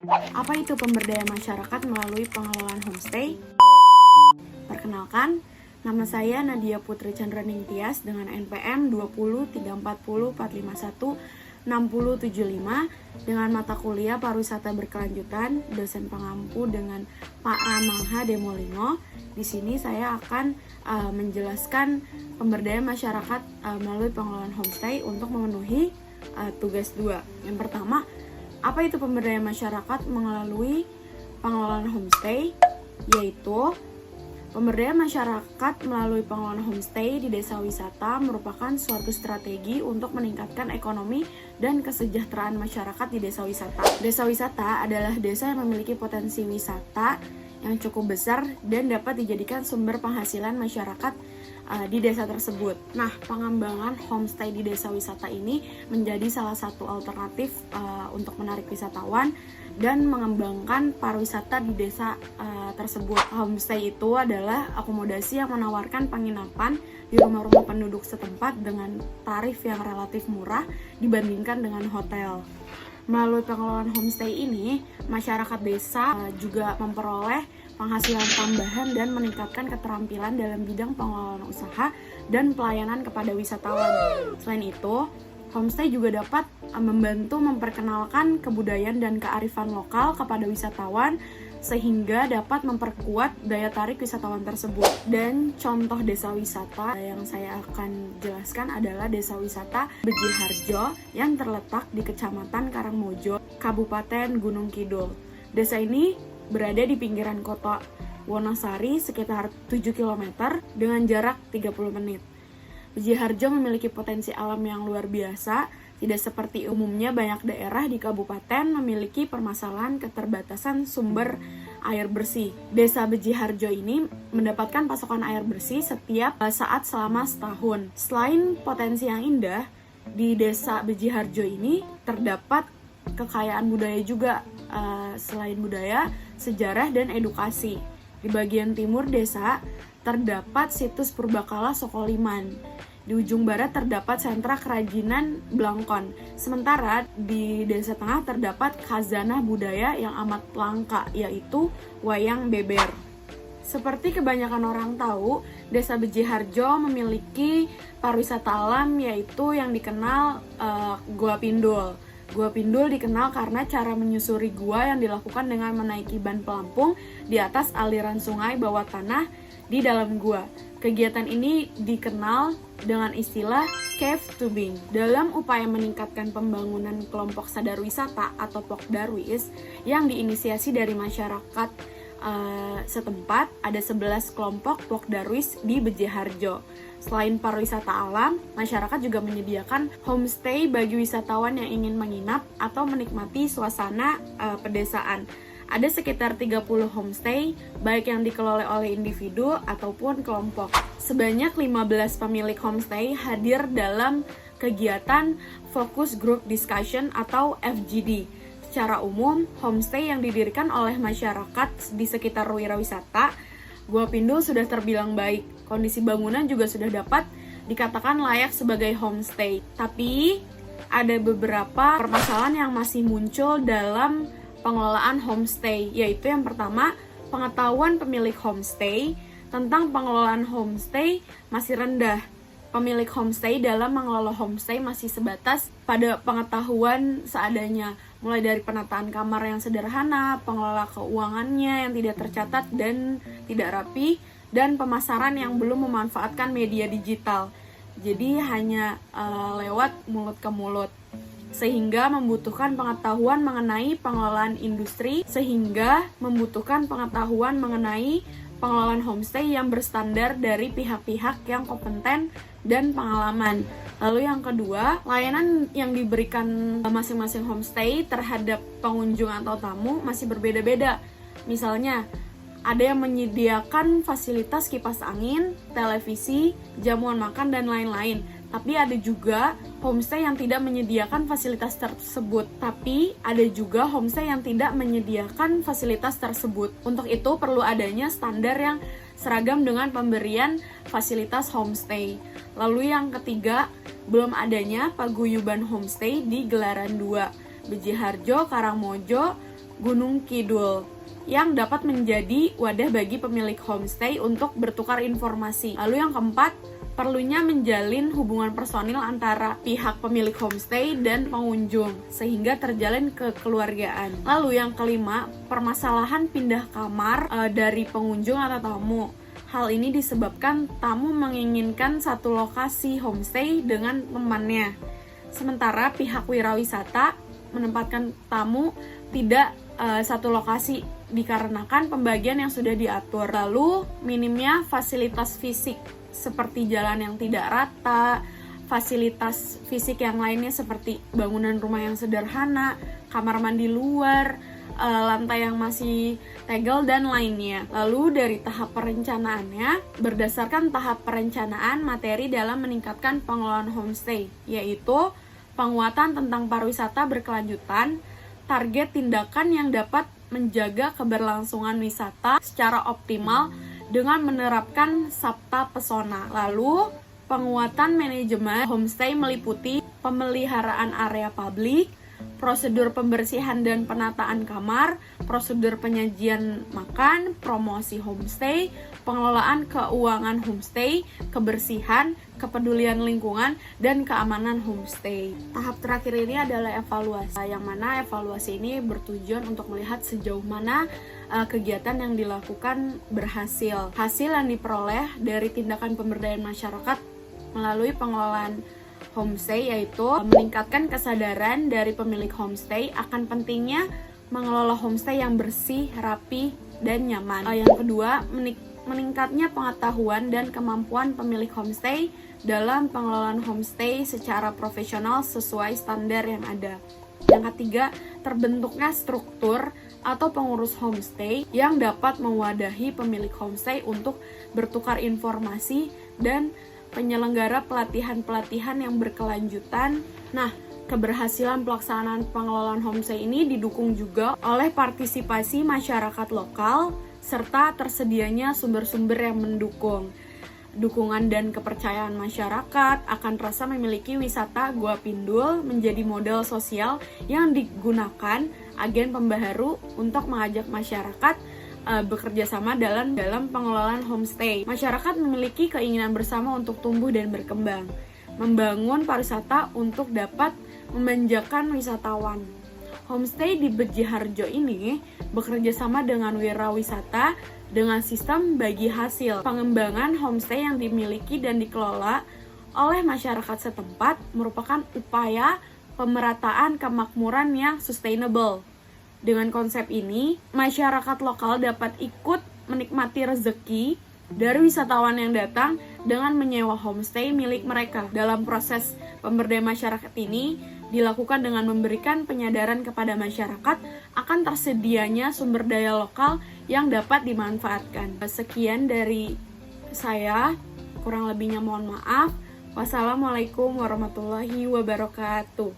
Apa itu pemberdayaan masyarakat melalui pengelolaan homestay? Perkenalkan, nama saya Nadia Putri Chandraningtyas dengan NPM 20 340 451 6075 dengan mata kuliah pariwisata berkelanjutan, dosen pengampu dengan Pak Ramangha Demolingo. Di sini saya akan menjelaskan pemberdayaan masyarakat melalui pengelolaan homestay untuk memenuhi tugas 2. Yang pertama, apa itu pemberdayaan masyarakat melalui pengelolaan homestay? Yaitu pemberdayaan masyarakat melalui pengelolaan homestay di desa wisata merupakan suatu strategi untuk meningkatkan ekonomi dan kesejahteraan masyarakat di desa wisata. Desa wisata adalah desa yang memiliki potensi wisata yang cukup besar dan dapat dijadikan sumber penghasilan masyarakat di desa tersebut. Nah, pengembangan homestay di desa wisata ini menjadi salah satu alternatif untuk menarik wisatawan dan mengembangkan pariwisata di desa tersebut. Homestay itu adalah akomodasi yang menawarkan penginapan di rumah-rumah penduduk setempat dengan tarif yang relatif murah dibandingkan dengan hotel. Melalui pengelolaan homestay ini, masyarakat desa juga memperoleh penghasilan tambahan dan meningkatkan keterampilan dalam bidang pengelolaan usaha dan pelayanan kepada wisatawan. Selain itu, homestay juga dapat membantu memperkenalkan kebudayaan dan kearifan lokal kepada wisatawan sehingga dapat memperkuat daya tarik wisatawan tersebut. Dan contoh desa wisata yang saya akan jelaskan adalah desa wisata Bejiharjo yang terletak di Kecamatan Karangmojo, Kabupaten Gunung Kidul. Desa ini berada di pinggiran kota Wonosari sekitar 7 km dengan jarak 30 menit. Bejiharjo memiliki potensi alam yang luar biasa. Tidak seperti umumnya banyak daerah di kabupaten memiliki permasalahan keterbatasan sumber air bersih. Desa Bejiharjo ini mendapatkan pasokan air bersih setiap saat selama setahun. Selain potensi yang indah, di desa Bejiharjo ini terdapat kekayaan budaya juga, selain budaya, sejarah, dan edukasi. Di bagian timur desa terdapat situs Purbakala Sokoliman. Di ujung barat terdapat sentra kerajinan Blangkon. Sementara di desa tengah terdapat khazanah budaya yang amat langka, yaitu wayang beber. Seperti kebanyakan orang tahu, desa Bejiharjo memiliki pariwisata alam yaitu yang dikenal Gua Pindul. Gua Pindul dikenal karena cara menyusuri gua yang dilakukan dengan menaiki ban pelampung di atas aliran sungai bawah tanah di dalam gua. Kegiatan ini dikenal dengan istilah cave tubing. Dalam upaya meningkatkan pembangunan kelompok sadar wisata atau Pokdarwis yang diinisiasi dari masyarakat setempat, ada 11 kelompok Pokdarwis di Bejiharjo. Selain pariwisata alam, masyarakat juga menyediakan homestay bagi wisatawan yang ingin menginap atau menikmati suasana pedesaan. Ada sekitar 30 homestay, baik yang dikelola oleh individu ataupun kelompok. Sebanyak 15 pemilik homestay hadir dalam kegiatan Focus Group Discussion atau FGD. Secara umum, homestay yang didirikan oleh masyarakat di sekitar wirawisata Gua Pindul sudah terbilang baik. Kondisi bangunan juga sudah dapat dikatakan layak sebagai homestay. Tapi, ada beberapa permasalahan yang masih muncul dalam pengelolaan homestay, yaitu yang pertama, pengetahuan pemilik homestay tentang pengelolaan homestay masih rendah. Pemilik homestay dalam mengelola homestay masih sebatas pada pengetahuan seadanya, mulai dari penataan kamar yang sederhana, pengelola keuangannya yang tidak tercatat dan tidak rapi, dan pemasaran yang belum memanfaatkan media digital. Jadi hanya lewat mulut ke mulut. Sehingga membutuhkan pengetahuan mengenai pengelolaan industri, sehingga membutuhkan pengetahuan mengenai pengelolaan homestay yang berstandar dari pihak-pihak yang kompeten dan pengalaman. Lalu yang kedua, layanan yang diberikan masing-masing homestay terhadap pengunjung atau tamu masih berbeda-beda. Misalnya, ada yang menyediakan fasilitas kipas angin, televisi, jamuan makan, dan lain-lain. Tapi ada juga homestay yang tidak menyediakan fasilitas tersebut. Untuk itu perlu adanya standar yang seragam dengan pemberian fasilitas homestay. Lalu yang ketiga, belum adanya paguyuban homestay di Gelaran 2, Bejiharjo, Karangmojo, Gunung Kidul yang dapat menjadi wadah bagi pemilik homestay untuk bertukar informasi. Lalu yang keempat, perlunya menjalin hubungan personil antara pihak pemilik homestay dan pengunjung sehingga terjalin kekeluargaan. Lalu yang kelima, permasalahan pindah kamar dari pengunjung atau tamu. Hal ini disebabkan tamu menginginkan satu lokasi homestay dengan temannya. Sementara pihak wirawisata menempatkan tamu tidak satu lokasi dikarenakan pembagian yang sudah diatur. Lalu minimnya fasilitas fisik seperti jalan yang tidak rata, fasilitas fisik yang lainnya seperti bangunan rumah yang sederhana, kamar mandi luar, lantai yang masih tegel dan lainnya. Lalu dari tahap perencanaannya, berdasarkan tahap perencanaan materi dalam meningkatkan pengelolaan homestay, yaitu penguatan tentang pariwisata berkelanjutan, target tindakan yang dapat menjaga keberlangsungan wisata secara optimal dengan menerapkan sabta pesona. Lalu, penguatan manajemen homestay meliputi pemeliharaan area publik, prosedur pembersihan dan penataan kamar, prosedur penyajian makan, promosi homestay, pengelolaan keuangan homestay, kebersihan, kepedulian lingkungan, dan keamanan homestay. Tahap terakhir ini adalah evaluasi, yang mana evaluasi ini bertujuan untuk melihat sejauh mana kegiatan yang dilakukan berhasil. Hasil yang diperoleh dari tindakan pemberdayaan masyarakat melalui pengelolaan homestay yaitu meningkatkan kesadaran dari pemilik homestay akan pentingnya mengelola homestay yang bersih, rapi, dan nyaman. Yang kedua, meningkatnya pengetahuan dan kemampuan pemilik homestay dalam pengelolaan homestay secara profesional sesuai standar yang ada. Yang ketiga, terbentuknya struktur atau pengurus homestay yang dapat mewadahi pemilik homestay untuk bertukar informasi dan penyelenggara pelatihan-pelatihan yang berkelanjutan. Nah, keberhasilan pelaksanaan pengelolaan homestay ini didukung juga oleh partisipasi masyarakat lokal serta tersedianya sumber-sumber yang mendukung. Dukungan dan kepercayaan masyarakat akan rasa memiliki wisata Gua Pindul menjadi modal sosial yang digunakan agen pembaharu untuk mengajak masyarakat bekerja sama dalam pengelolaan homestay. Masyarakat memiliki keinginan bersama untuk tumbuh dan berkembang, membangun pariwisata untuk dapat memanjakan wisatawan. Homestay di Beji Harjo ini bekerja sama dengan wirawisata dengan sistem bagi hasil. Pengembangan homestay yang dimiliki dan dikelola oleh masyarakat setempat merupakan upaya pemerataan kemakmuran yang sustainable. Dengan konsep ini, masyarakat lokal dapat ikut menikmati rezeki dari wisatawan yang datang dengan menyewa homestay milik mereka. Dalam proses pemberdayaan masyarakat ini dilakukan dengan memberikan penyadaran kepada masyarakat akan tersedianya sumber daya lokal yang dapat dimanfaatkan. Sekian dari saya, kurang lebihnya mohon maaf. Wassalamualaikum warahmatullahi wabarakatuh.